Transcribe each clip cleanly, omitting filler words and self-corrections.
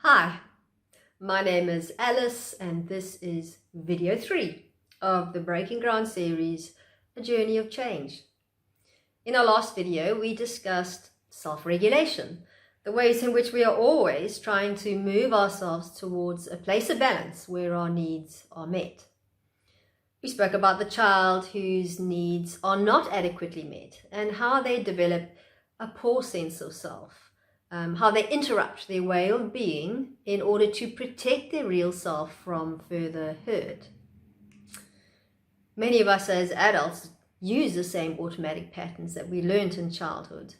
Hi, my name is Alice and this is video 3 of the Breaking Ground series, A Journey of Change. In our last video, we discussed self-regulation, the ways in which we are always trying to move ourselves towards a place of balance where our needs are met. We spoke about the child whose needs are not adequately met and how they develop a poor sense of self. How they interrupt their way of being in order to protect their real self from further hurt. Many of us as adults use the same automatic patterns that we learned in childhood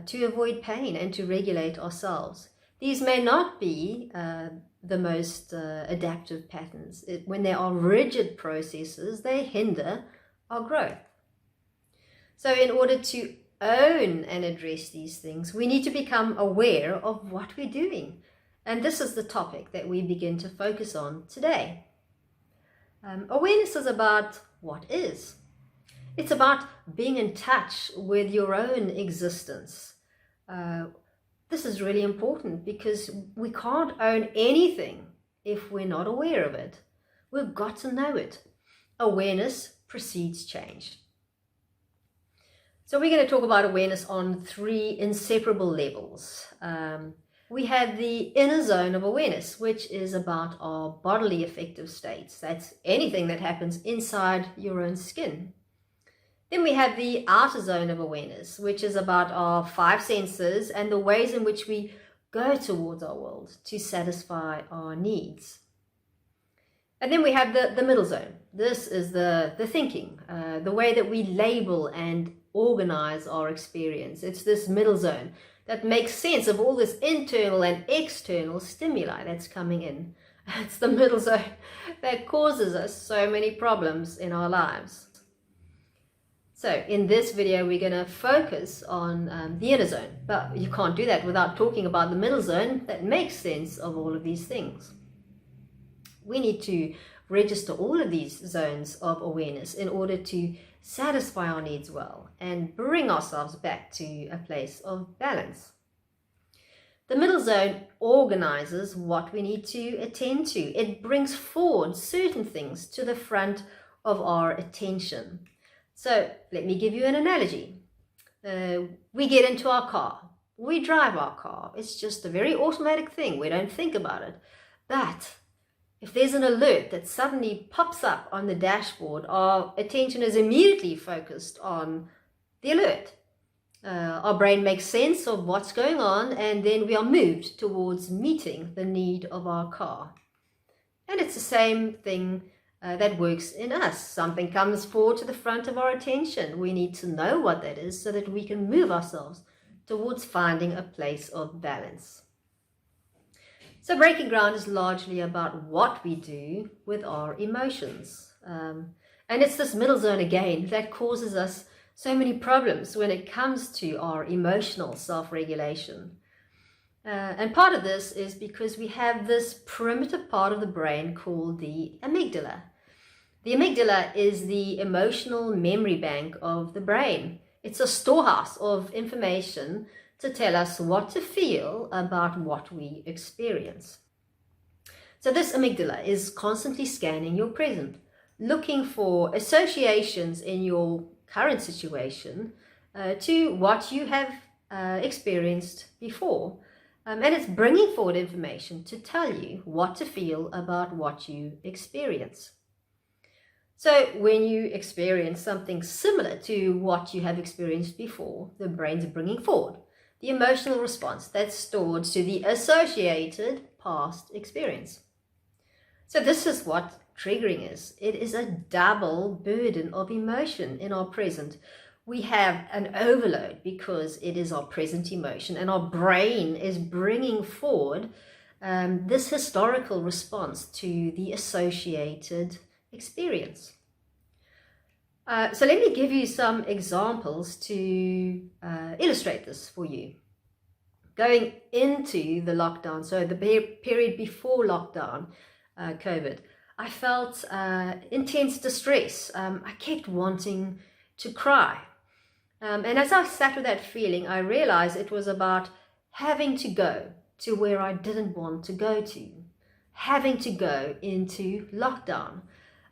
to avoid pain and to regulate ourselves. These may not be the most adaptive patterns. When they are rigid processes, they hinder our growth. So in order to own and address these things, we need to become aware of what we're doing. And this is the topic that we begin to focus on today. Awareness is about what is. It's about being in touch with your own existence. This is really important because we can't own anything if we're not aware of it. We've got to know it. Awareness precedes change. So we're going to talk about awareness on 3 inseparable levels. We have the inner zone of awareness, which is about our bodily affective states. That's anything that happens inside your own skin. Then we have the outer zone of awareness, which is about our 5 senses and the ways in which we go towards our world to satisfy our needs. And then we have the middle zone. This is the thinking, the way that we label and organize our experience. It's this middle zone that makes sense of all this internal and external stimuli that's coming in. It's the middle zone that causes us so many problems in our lives. So in this video, we're going to focus on the inner zone, but you can't do that without talking about the middle zone that makes sense of all of these things. We need to register all of these zones of awareness in order to satisfy our needs well and bring ourselves back to a place of balance. The middle zone organizes what we need to attend to. It brings forward certain things to the front of our attention. So let me give you an analogy. We get into our car. We drive our car. It's just a very automatic thing. We don't think about it. But if there's an alert that suddenly pops up on the dashboard, our attention is immediately focused on the alert. Our brain makes sense of what's going on, and then we are moved towards meeting the need of our car. And it's the same thing that works in us. Something comes forward to the front of our attention. We need to know what that is so that we can move ourselves towards finding a place of balance. So breaking ground is largely about what we do with our emotions. And it's this middle zone again that causes us so many problems when it comes to our emotional self-regulation. And part of this is because we have this primitive part of the brain called the amygdala. The amygdala is the emotional memory bank of the brain. It's a storehouse of information to tell us what to feel about what we experience. So this amygdala is constantly scanning your present, looking for associations in your current situation to what you have experienced before. And it's bringing forward information to tell you what to feel about what you experience. So when you experience something similar to what you have experienced before, the brain's bringing forward the emotional response that's stored to the associated past experience. So this is what triggering is. It is a double burden of emotion in our present. We have an overload because it is our present emotion, and our brain is bringing forward this historical response to the associated experience. So let me give you some examples to illustrate this for you. Going into the lockdown, so the period before lockdown, COVID, I felt intense distress. I kept wanting to cry. And as I sat with that feeling, I realized it was about having to go to where I didn't want to go to, having to go into lockdown.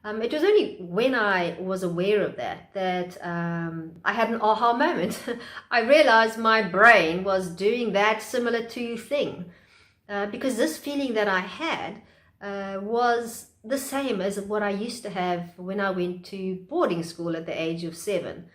It was only when I was aware of that I had an aha moment. I realized my brain was doing that similar to thing, because this feeling that I had was the same as what I used to have when I went to boarding school at the age of 7.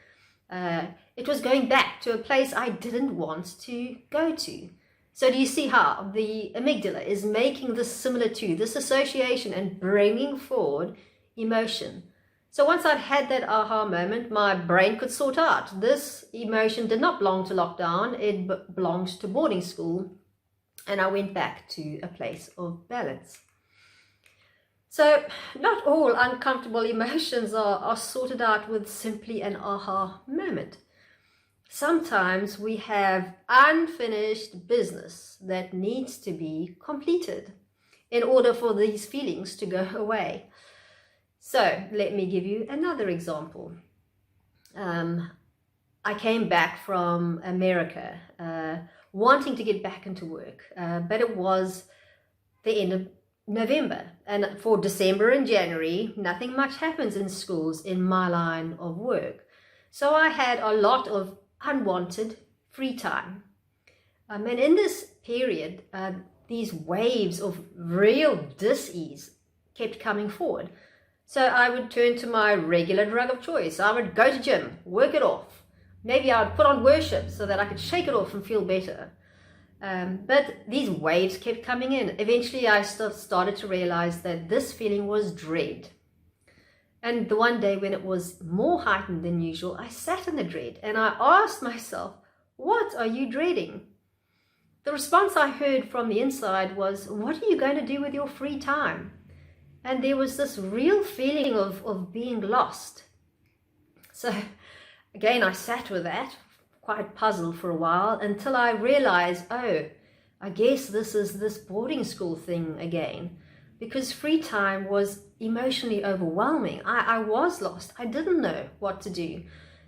It was going back to a place I didn't want to go to. So do you see how the amygdala is making this similar to, this association, and bringing forward emotion? So once I'd had that aha moment, my brain could sort out this emotion did not belong to lockdown, it belonged to boarding school, and I went back to a place of balance. So not all uncomfortable emotions are sorted out with simply an aha moment. Sometimes we have unfinished business that needs to be completed in order for these feelings to go away. So let me give you another example. I came back from America wanting to get back into work, but it was the end of November, and for December and January, nothing much happens in schools in my line of work. So I had a lot of unwanted free time. And in this period, these waves of real dis-ease kept coming forward. So I would turn to my regular drug of choice. I would go to gym, work it off. Maybe I would put on worship so that I could shake it off and feel better. But these waves kept coming in. Eventually, I started to realize that this feeling was dread. And the one day when it was more heightened than usual, I sat in the dread and I asked myself, what are you dreading? The response I heard from the inside was, what are you going to do with your free time? And there was this real feeling of being lost. So again, I sat with that, quite puzzled for a while, until I realized, oh, I guess this is this boarding school thing again, because free time was emotionally overwhelming. I was lost. I didn't know what to do.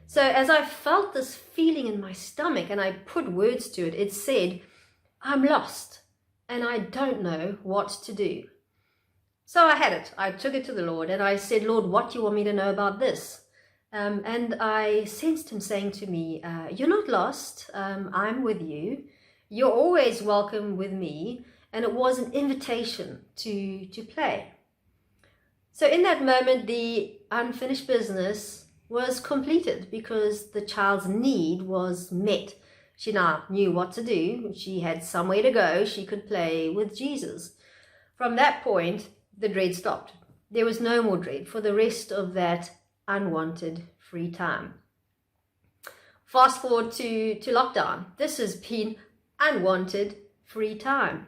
So as I felt this feeling in my stomach and I put words to it, it said, I'm lost and I don't know what to do. So I had it. I took it to the Lord and I said, Lord, what do you want me to know about this? And I sensed him saying to me, you're not lost. I'm with you. You're always welcome with me. And it was an invitation to play. So in that moment, the unfinished business was completed because the child's need was met. She now knew what to do. She had somewhere to go. She could play with Jesus. From that point, the dread stopped. There was no more dread for the rest of that unwanted free time. Fast forward to lockdown. This has been unwanted free time.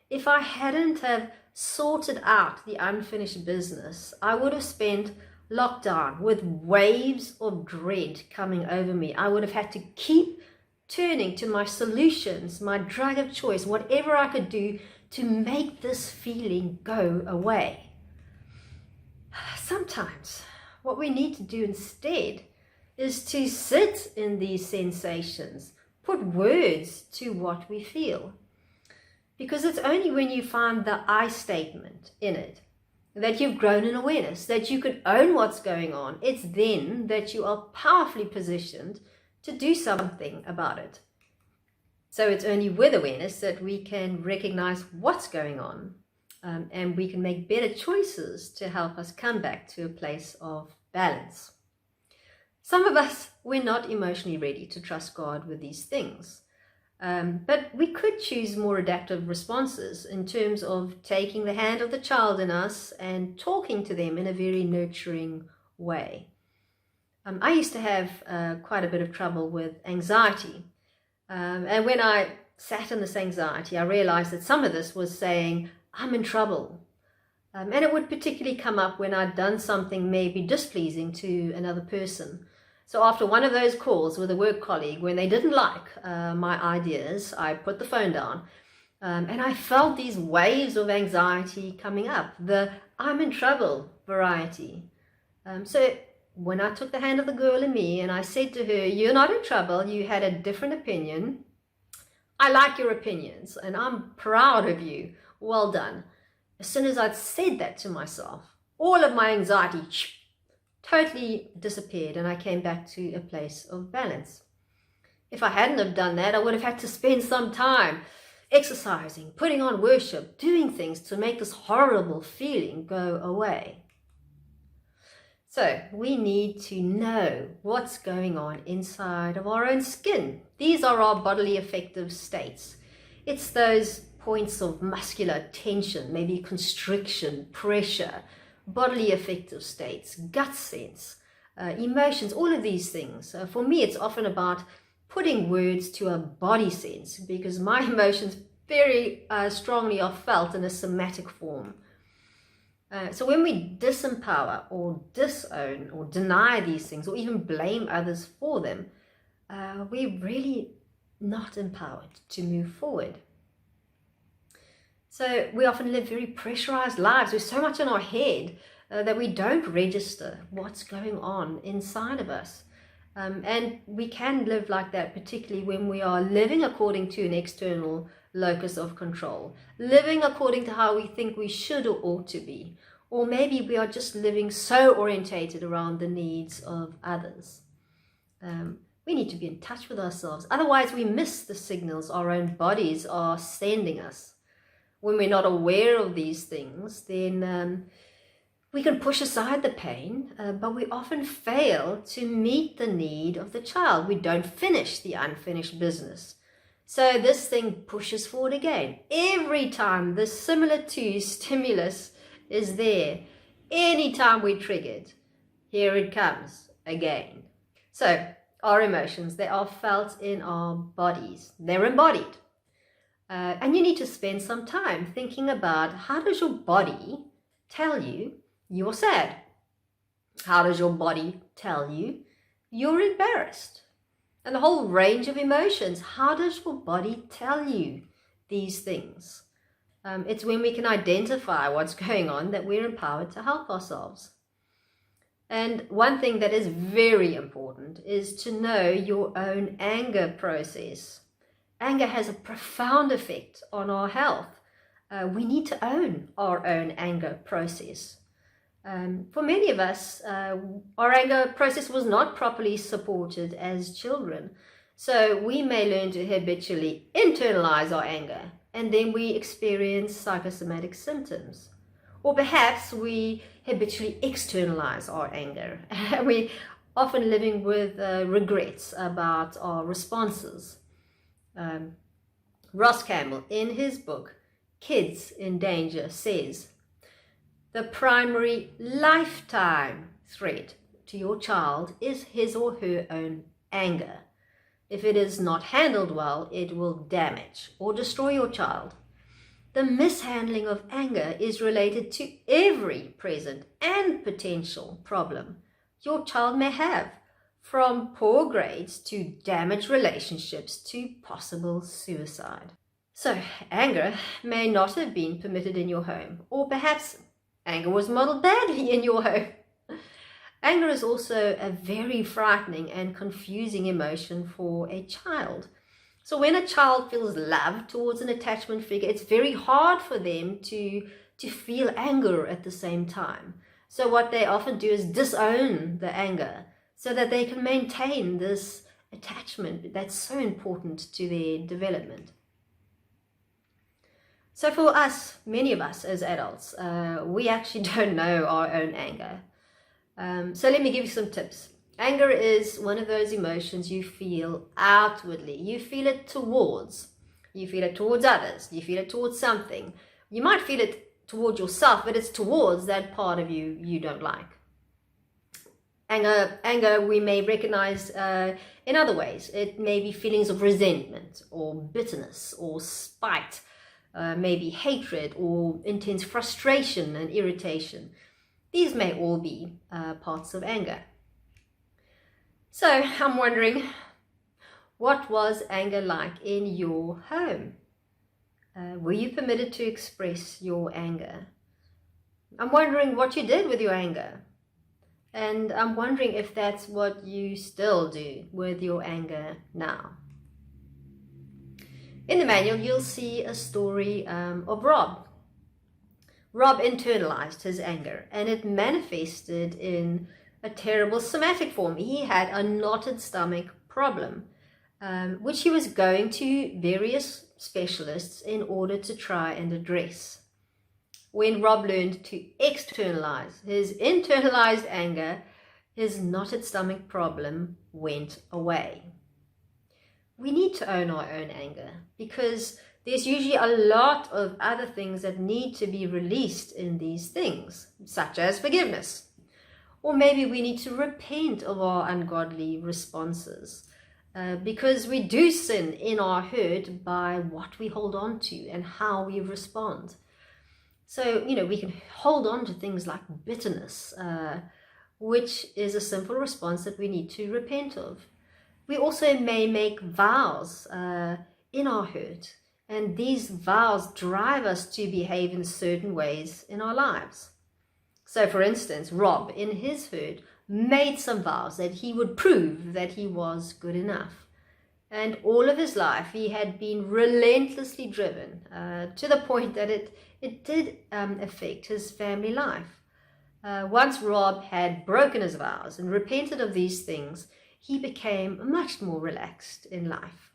If I hadn't have sorted out the unfinished business, I would have spent lockdown with waves of dread coming over me. I would have had to keep turning to my solutions, my drug of choice, whatever I could do to make this feeling go away. Sometimes what we need to do instead is to sit in these sensations, put words to what we feel. Because it's only when you find the I statement in it that you've grown in awareness, that you could own what's going on. It's then that you are powerfully positioned to do something about it. So it's only with awareness that we can recognize what's going on, and we can make better choices to help us come back to a place of balance. Some of us, we're not emotionally ready to trust God with these things. But we could choose more adaptive responses in terms of taking the hand of the child in us and talking to them in a very nurturing way. I used to have quite a bit of trouble with anxiety. And when I sat in this anxiety, I realized that some of this was saying, I'm in trouble. And it would particularly come up when I'd done something maybe displeasing to another person. So after one of those calls with a work colleague, when they didn't like my ideas, I put the phone down. And I felt these waves of anxiety coming up, the I'm in trouble variety. So when I took the hand of the girl in me and I said to her, you're not in trouble, you had a different opinion, I like your opinions and I'm proud of you. Well done. As soon as I'd said that to myself, all of my anxiety totally disappeared and I came back to a place of balance. If I hadn't have done that, I would have had to spend some time exercising, putting on worship, doing things to make this horrible feeling go away. So we need to know what's going on inside of our own skin. These are our bodily affective states. It's those points of muscular tension, maybe constriction, pressure, bodily affective states, gut sense, emotions, all of these things. For me, it's often about putting words to a body sense because my emotions very strongly are felt in a somatic form. So when we disempower or disown or deny these things or even blame others for them, we're really not empowered to move forward. So we often live very pressurized lives with so much in our head that we don't register what's going on inside of us. And we can live like that, particularly when we are living according to an external locus of control, living according to how we think we should or ought to be, or maybe we are just living so orientated around the needs of others. We need to be in touch with ourselves, otherwise we miss the signals our own bodies are sending us. When we're not aware of these things, then we can push aside the pain, but we often fail to meet the need of the child. We don't finish the unfinished business. So this thing pushes forward again. Every time the similar to stimulus is there, anytime we're triggered, here it comes again. So our emotions, they are felt in our bodies. They're embodied. And you need to spend some time thinking about how does your body tell you you're sad? How does your body tell you you're embarrassed? And the whole range of emotions. How does your body tell you these things? It's when we can identify what's going on that we're empowered to help ourselves. And one thing that is very important is to know your own anger process. Anger has a profound effect on our health. We need to own our own anger process. For many of us, our anger process was not properly supported as children. So we may learn to habitually internalize our anger, and then we experience psychosomatic symptoms. Or perhaps we habitually externalize our anger. We're often living with regrets about our responses. Ross Campbell, in his book, Kids in Danger, says, the primary lifetime threat to your child is his or her own anger. If it is not handled well, it will damage or destroy your child. The mishandling of anger is related to every present and potential problem your child may have, from poor grades to damaged relationships to possible suicide. So, anger may not have been permitted in your home, or perhaps anger was modeled badly in your home. Anger is also a very frightening and confusing emotion for a child. So when a child feels love towards an attachment figure, it's very hard for them to feel anger at the same time. So what they often do is disown the anger so that they can maintain this attachment that's so important to their development. So for us, many of us as adults, we actually don't know our own anger. So let me give you some tips. Anger is one of those emotions you feel outwardly. You feel it towards. You feel it towards others. You feel it towards something. You might feel it towards yourself, but it's towards that part of you you don't like. Anger we may recognize in other ways. It may be feelings of resentment or bitterness or spite, maybe hatred or intense frustration and irritation. These may all be parts of anger. So I'm wondering, what was anger like in your home? Were you permitted to express your anger? I'm wondering what you did with your anger. And I'm wondering if that's what you still do with your anger now. In the manual, you'll see a story of Rob. Rob internalized his anger, and it manifested in a terrible somatic form. He had a knotted stomach problem, which he was going to various specialists in order to try and address. When Rob learned to externalize his internalized anger, his knotted stomach problem went away. We need to own our own anger because there's usually a lot of other things that need to be released in these things, such as forgiveness. Or maybe we need to repent of our ungodly responses because we do sin in our hurt by what we hold on to and how we respond. So, we can hold on to things like bitterness, which is a sinful response that we need to repent of. We also may make vows in our hurt, and these vows drive us to behave in certain ways in our lives. So, for instance, Rob, in his hurt, made some vows that he would prove that he was good enough. And all of his life, he had been relentlessly driven to the point that it did affect his family life. Once Rob had broken his vows and repented of these things, he became much more relaxed in life.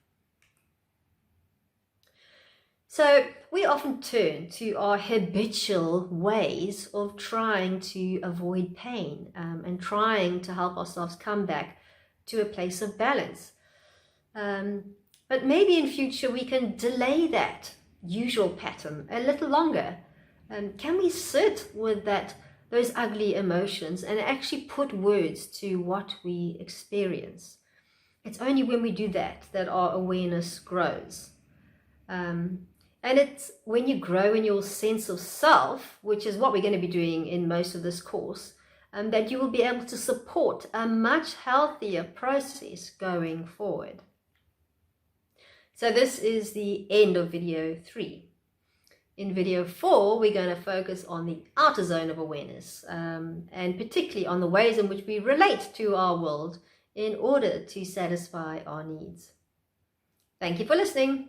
So we often turn to our habitual ways of trying to avoid pain and trying to help ourselves come back to a place of balance. But maybe in future we can delay that usual pattern a little longer. Can we sit with those ugly emotions and actually put words to what we experience? It's only when we do that our awareness grows. And it's when you grow in your sense of self, which is what we're going to be doing in most of this course, that you will be able to support a much healthier process going forward. So this is the end of video 3. In video 4, we're going to focus on the outer zone of awareness, and particularly on the ways in which we relate to our world in order to satisfy our needs. Thank you for listening.